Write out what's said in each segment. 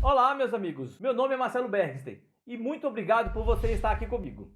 Olá, meus amigos. Meu nome é Marcelo Bergstein e muito obrigado por você estar aqui comigo.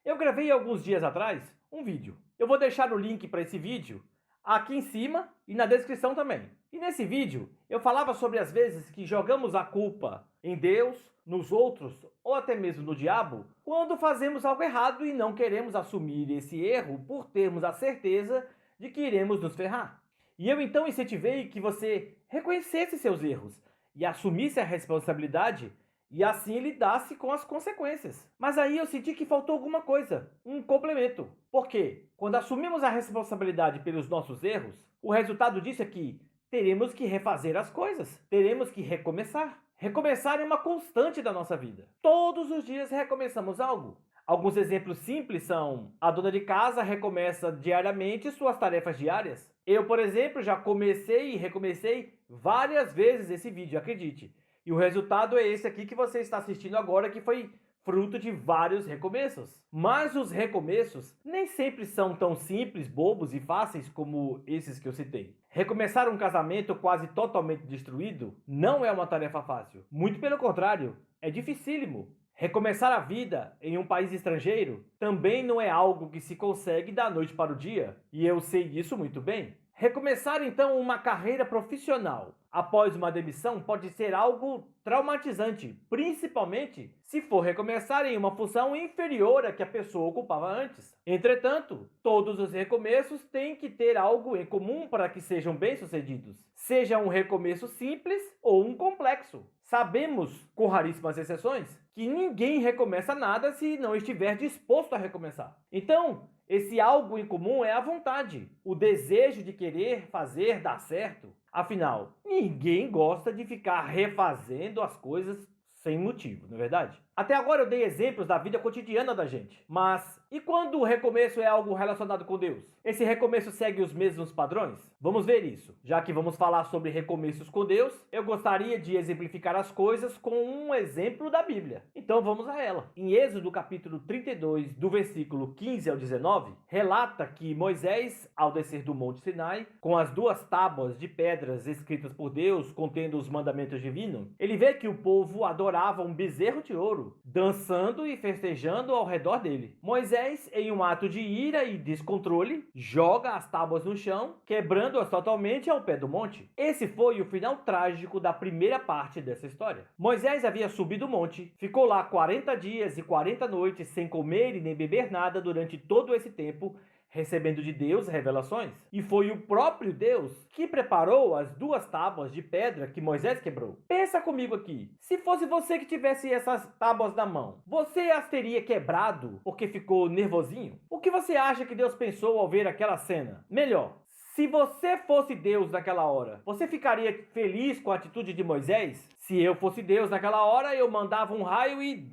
Eu gravei alguns dias atrás um vídeo. Eu vou deixar o link para esse vídeo aqui em cima e na descrição também. E nesse vídeo eu falava sobre as vezes que jogamos a culpa em Deus, nos outros ou até mesmo no diabo quando fazemos algo errado e não queremos assumir esse erro por termos a certeza de que iremos nos ferrar. E eu então incentivei que você reconhecesse seus erros e assumisse a responsabilidade e assim lidasse com as consequências. Mas aí eu senti que faltou alguma coisa, um complemento. Por quê? Quando assumimos a responsabilidade pelos nossos erros, o resultado disso é que teremos que refazer as coisas, teremos que recomeçar. Recomeçar é uma constante da nossa vida. Todos os dias recomeçamos algo. Alguns exemplos simples são: a dona de casa recomeça diariamente suas tarefas diárias. Eu, por exemplo, já comecei e recomecei várias vezes esse vídeo, acredite. E o resultado é esse aqui que você está assistindo agora, que foi fruto de vários recomeços. Mas os recomeços nem sempre são tão simples, bobos e fáceis como esses que eu citei. Recomeçar um casamento quase totalmente destruído não é uma tarefa fácil. Muito pelo contrário, é dificílimo. Recomeçar a vida em um país estrangeiro também não é algo que se consegue da noite para o dia, e eu sei disso muito bem. Recomeçar então uma carreira profissional após uma demissão pode ser algo traumatizante, principalmente se for recomeçar em uma função inferior à que a pessoa ocupava antes. Entretanto, todos os recomeços têm que ter algo em comum para que sejam bem-sucedidos, seja um recomeço simples ou um complexo. Sabemos, com raríssimas exceções, que ninguém recomeça nada se não estiver disposto a recomeçar. Então, esse algo em comum é a vontade, o desejo de querer fazer dar certo. Afinal, ninguém gosta de ficar refazendo as coisas sem motivo, não é verdade? Até agora eu dei exemplos da vida cotidiana da gente. Mas e quando o recomeço é algo relacionado com Deus? Esse recomeço segue os mesmos padrões? Vamos ver isso. Já que vamos falar sobre recomeços com Deus, eu gostaria de exemplificar as coisas com um exemplo da Bíblia. Então vamos a ela. Em Êxodo capítulo 32, do versículo 15 ao 19, relata que Moisés, ao descer do Monte Sinai, com as duas tábuas de pedras escritas por Deus, contendo os mandamentos divinos, ele vê que o povo adorava um bezerro de ouro, dançando e festejando ao redor dele. Moisés, em um ato de ira e descontrole, joga as tábuas no chão, quebrando-as totalmente ao pé do monte. Esse foi o final trágico da primeira parte dessa história. Moisés havia subido o monte, ficou lá 40 dias e 40 noites sem comer e nem beber nada durante todo esse tempo, recebendo de Deus revelações. E foi o próprio Deus que preparou as duas tábuas de pedra que Moisés quebrou. Pensa comigo aqui, se fosse você que tivesse essas tábuas na mão, você as teria quebrado porque ficou nervosinho? O que você acha que Deus pensou ao ver aquela cena? Melhor, se você fosse Deus naquela hora, você ficaria feliz com a atitude de Moisés? Se eu fosse Deus naquela hora, eu mandava um raio e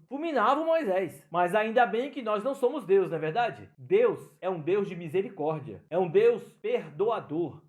fulminava Moisés. Mas ainda bem que nós não somos Deus, não é verdade? Deus é um Deus de misericórdia, é um Deus perdoador,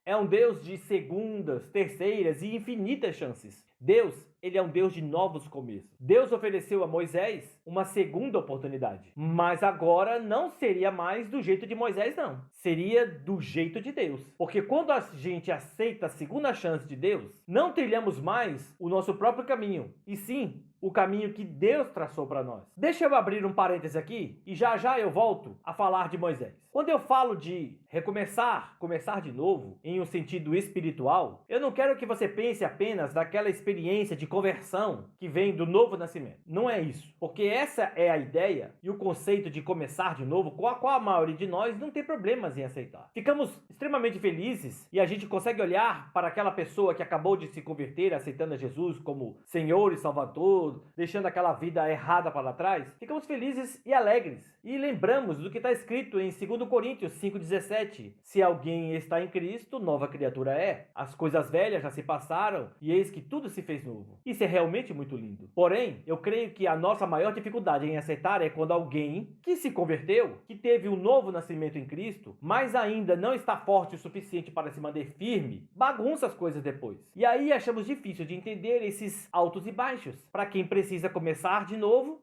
é um Deus de segundas, terceiras e infinitas chances. Deus, ele é um Deus de novos começos. Deus ofereceu a Moisés uma segunda oportunidade. Mas agora não seria mais do jeito de Moisés, não. Seria do jeito de Deus. Porque quando a gente aceita a segunda chance de Deus, não trilhamos mais o nosso próprio caminho, e sim o caminho que Deus traçou para nós. Deixa eu abrir um parêntese aqui e já já eu volto a falar de Moisés. Quando eu falo de recomeçar, começar de novo, em um sentido espiritual, eu não quero que você pense apenas naquela experiência de conversão que vem do novo nascimento. Não é isso. Porque essa é a ideia e o conceito de começar de novo, com a qual a maioria de nós não tem problemas em aceitar. Ficamos extremamente felizes e a gente consegue olhar para aquela pessoa que acabou de se converter, aceitando a Jesus como Senhor e Salvador, deixando aquela vida errada para trás. Ficamos felizes e alegres. E lembramos do que está escrito em 2 Coríntios 5,17. Se alguém está em Cristo, nova criatura é. As coisas velhas já se passaram e eis que tudo se fez novo. Isso é realmente muito lindo. Porém, eu creio que a nossa maior dificuldade em aceitar é quando alguém que se converteu, que teve um novo nascimento em Cristo, mas ainda não está forte o suficiente para se manter firme, bagunça as coisas depois. E aí achamos difícil de entender esses altos e baixos. Para quem precisa começar de novo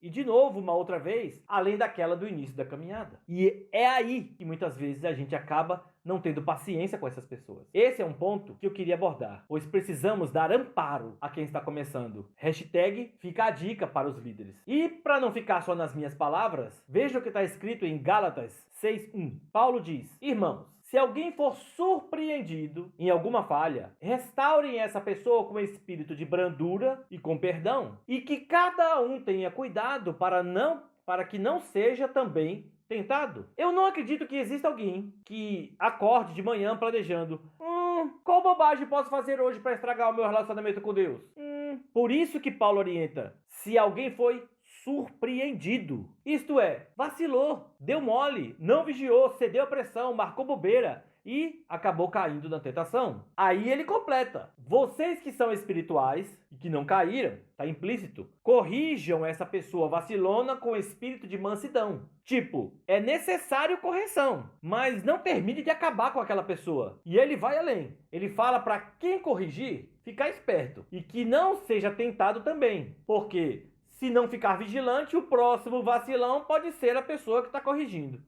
e de novo uma outra vez, além daquela do início da caminhada. E é aí que muitas vezes a gente acaba não tendo paciência com essas pessoas. Esse é um ponto que eu queria abordar, pois precisamos dar amparo a quem está começando. Hashtag fica a dica para os líderes. E para não ficar só nas minhas palavras, veja o que está escrito em Gálatas 6:1. Paulo diz: irmãos, se alguém for surpreendido em alguma falha, restaurem essa pessoa com espírito de brandura e com perdão, e que cada um tenha cuidado para que não seja também tentado. Eu não acredito que exista alguém que acorde de manhã planejando: qual bobagem posso fazer hoje para estragar o meu relacionamento com Deus? Por isso que Paulo orienta: se alguém foi surpreendido, isto é, vacilou, deu mole, não vigiou, cedeu à pressão, marcou bobeira e acabou caindo na tentação. Aí ele completa: vocês que são espirituais e que não caíram, está implícito, corrijam essa pessoa vacilona com espírito de mansidão. Tipo, é necessário correção, mas não termine de acabar com aquela pessoa. E ele vai além. Ele fala para quem corrigir ficar esperto e que não seja tentado também, porque se não ficar vigilante, o próximo vacilão pode ser a pessoa que está corrigindo.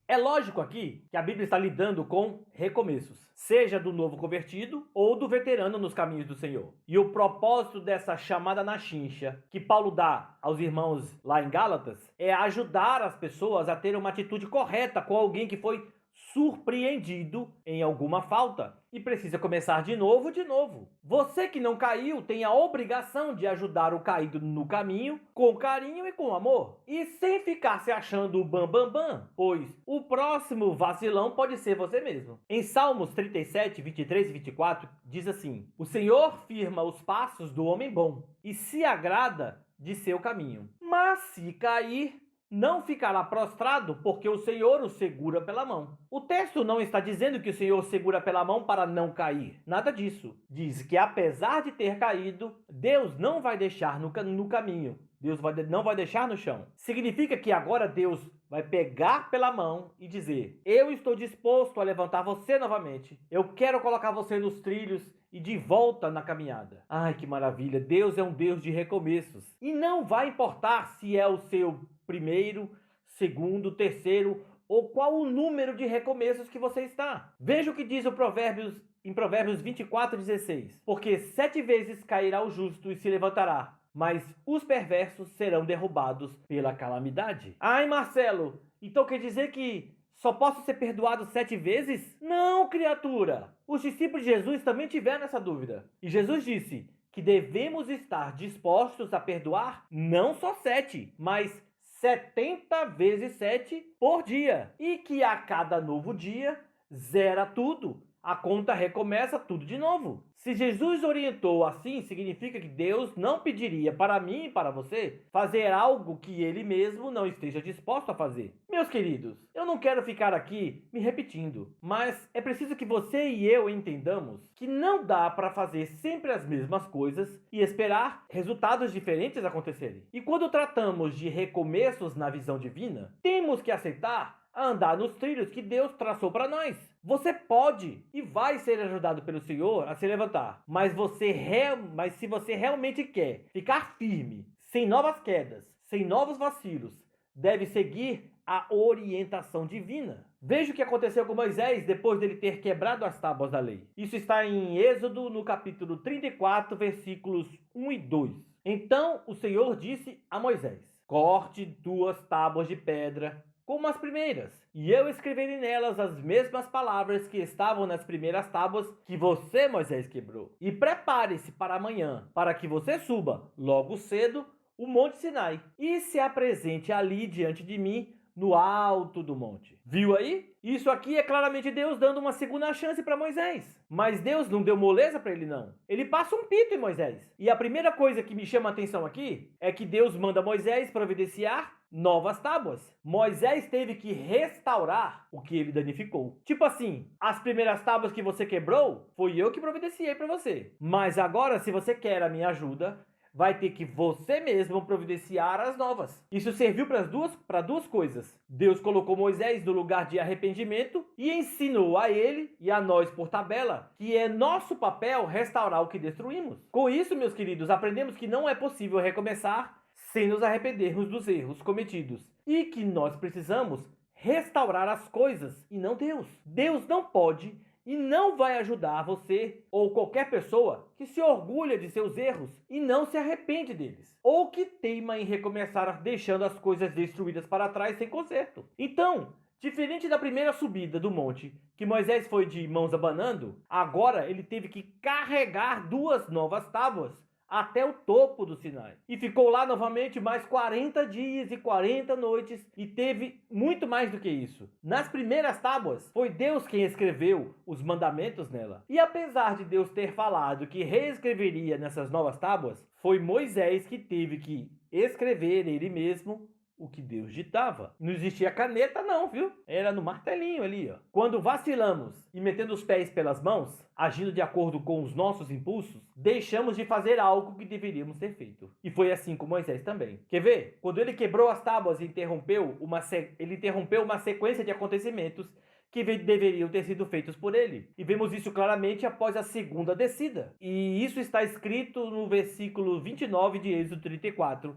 É lógico aqui que a Bíblia está lidando com recomeços, seja do novo convertido ou do veterano nos caminhos do Senhor. E o propósito dessa chamada na chincha que Paulo dá aos irmãos lá em Gálatas é ajudar as pessoas a ter uma atitude correta com alguém que foi surpreendido em alguma falta e precisa começar de novo. Você que não caiu tem a obrigação de ajudar o caído no caminho com carinho e com amor e sem ficar se achando o bam, pois o próximo vacilão pode ser você mesmo. Em Salmos 37, 23 e 24 diz assim: o Senhor firma os passos do homem bom e se agrada de seu caminho, mas se cair, não ficará prostrado, porque o Senhor o segura pela mão. O texto não está dizendo que o Senhor segura pela mão para não cair. Nada disso. Diz que apesar de ter caído, Deus não vai deixar no caminho. Deus não vai deixar no chão. Significa que agora Deus vai pegar pela mão e dizer: eu estou disposto a levantar você novamente. Eu quero colocar você nos trilhos e de volta na caminhada. Ai, que maravilha. Deus é um Deus de recomeços. E não vai importar se é o seu primeiro, segundo, terceiro ou qual o número de recomeços que você está. Veja o que diz em Provérbios 24:16. Porque 7 vezes cairá o justo e se levantará, mas os perversos serão derrubados pela calamidade. Ai, Marcelo, então quer dizer que só posso ser perdoado 7 vezes? Não, criatura! Os discípulos de Jesus também tiveram essa dúvida. E Jesus disse que devemos estar dispostos a perdoar não só 7, mas 70 vezes 7 por dia. E que a cada novo dia zera tudo. A conta recomeça tudo de novo. Se Jesus orientou assim, significa que Deus não pediria para mim e para você fazer algo que Ele mesmo não esteja disposto a fazer. Meus queridos, eu não quero ficar aqui me repetindo, mas é preciso que você e eu entendamos que não dá para fazer sempre as mesmas coisas e esperar resultados diferentes acontecerem. E quando tratamos de recomeços na visão divina, temos que aceitar a andar nos trilhos que Deus traçou para nós. Você pode e vai ser ajudado pelo Senhor a se levantar, mas se você realmente quer ficar firme, sem novas quedas, sem novos vacilos, deve seguir a orientação divina. Veja o que aconteceu com Moisés depois dele ter quebrado as tábuas da lei. Isso está em Êxodo, no capítulo 34, versículos 1 e 2. Então o Senhor disse a Moisés: corte 2 tábuas de pedra como as primeiras, e eu escreverei nelas as mesmas palavras que estavam nas primeiras tábuas que você, Moisés, quebrou. E prepare-se para amanhã, para que você suba logo cedo o Monte Sinai e se apresente ali diante de mim no alto do monte. Viu aí? Isso aqui é claramente Deus dando uma segunda chance para Moisés. Mas Deus não deu moleza para ele, não. Ele passa um pito em Moisés. E a primeira coisa que me chama a atenção aqui é que Deus manda Moisés providenciar novas tábuas. Moisés teve que restaurar o que ele danificou. Tipo assim, as primeiras tábuas que você quebrou, foi eu que providenciei para você. Mas agora, se você quer a minha ajuda, vai ter que você mesmo providenciar as novas. Isso serviu para duas coisas. Deus colocou Moisés no lugar de arrependimento e ensinou a ele e a nós por tabela que é nosso papel restaurar o que destruímos. Com isso, meus queridos, aprendemos que não é possível recomeçar sem nos arrependermos dos erros cometidos e que nós precisamos restaurar as coisas e não Deus. Deus não pode e não vai ajudar você ou qualquer pessoa que se orgulha de seus erros e não se arrepende deles, ou que teima em recomeçar deixando as coisas destruídas para trás sem conserto. Então, diferente da primeira subida do monte, que Moisés foi de mãos abanando, agora ele teve que carregar 2 novas tábuas até o topo do Sinai. E ficou lá novamente mais 40 dias e 40 noites e teve muito mais do que isso. Nas primeiras tábuas, foi Deus quem escreveu os mandamentos nela. E apesar de Deus ter falado que reescreveria nessas novas tábuas, foi Moisés que teve que escrever ele mesmo o que Deus ditava. Não existia caneta não, viu? Era no martelinho ali, ó. Quando vacilamos e metendo os pés pelas mãos, agindo de acordo com os nossos impulsos, deixamos de fazer algo que deveríamos ter feito. E foi assim com Moisés também. Quer ver? Quando ele quebrou as tábuas e interrompeu uma sequência de acontecimentos que deveriam ter sido feitos por ele. E vemos isso claramente após a segunda descida. E isso está escrito no versículo 29 de Êxodo 34,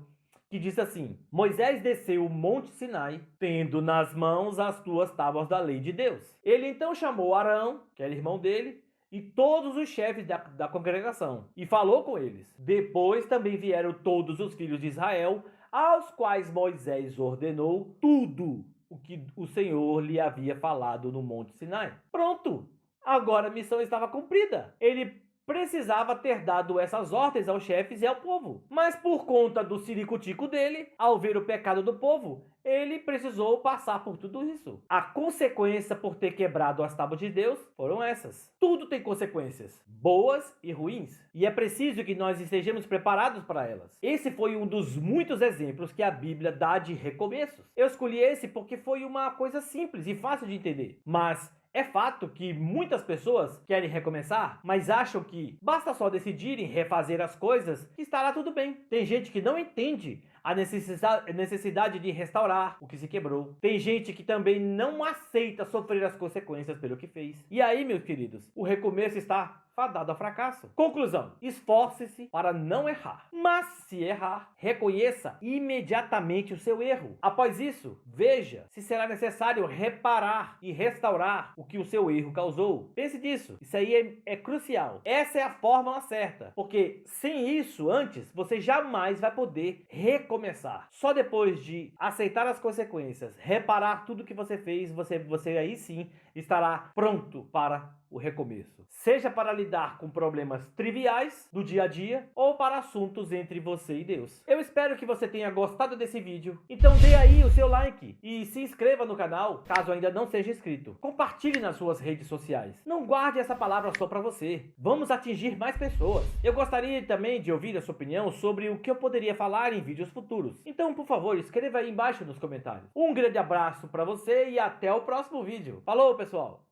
que diz assim: Moisés desceu o monte Sinai, tendo nas mãos as 2 tábuas da lei de Deus. Ele então chamou Arão, que era irmão dele, e todos os chefes da congregação, e falou com eles. Depois também vieram todos os filhos de Israel, aos quais Moisés ordenou tudo o que o Senhor lhe havia falado no monte Sinai. Pronto! Agora a missão estava cumprida. Ele precisava ter dado essas ordens aos chefes e ao povo. Mas por conta do ciricutico dele, ao ver o pecado do povo, ele precisou passar por tudo isso. A consequência por ter quebrado as tábuas de Deus foram essas. Tudo tem consequências, boas e ruins. E é preciso que nós estejamos preparados para elas. Esse foi um dos muitos exemplos que a Bíblia dá de recomeços. Eu escolhi esse porque foi uma coisa simples e fácil de entender. Mas é fato que muitas pessoas querem recomeçar, mas acham que basta só decidirem refazer as coisas que estará tudo bem. Tem gente que não entende a necessidade de restaurar o que se quebrou. Tem gente que também não aceita sofrer as consequências pelo que fez. E aí, meus queridos, o recomeço está fadado ao fracasso. Conclusão: esforce-se para não errar. Mas se errar, reconheça imediatamente o seu erro. Após isso, veja se será necessário reparar e restaurar o que o seu erro causou. Pense nisso. Isso aí é crucial. Essa é a fórmula certa. Porque sem isso, antes, você jamais vai poder recomeçar. Só depois de aceitar as consequências, reparar tudo que você fez, você aí sim estará pronto para o recomeço. Seja para lidar com problemas triviais do dia a dia ou para assuntos entre você e Deus. Eu espero que você tenha gostado desse vídeo. Então dê aí o seu like e se inscreva no canal, caso ainda não seja inscrito. Compartilhe nas suas redes sociais. Não guarde essa palavra só para você. Vamos atingir mais pessoas. Eu gostaria também de ouvir a sua opinião sobre o que eu poderia falar em vídeos futuros. Então, por favor, escreva aí embaixo nos comentários. Um grande abraço para você e até o próximo vídeo. Falou, pessoal!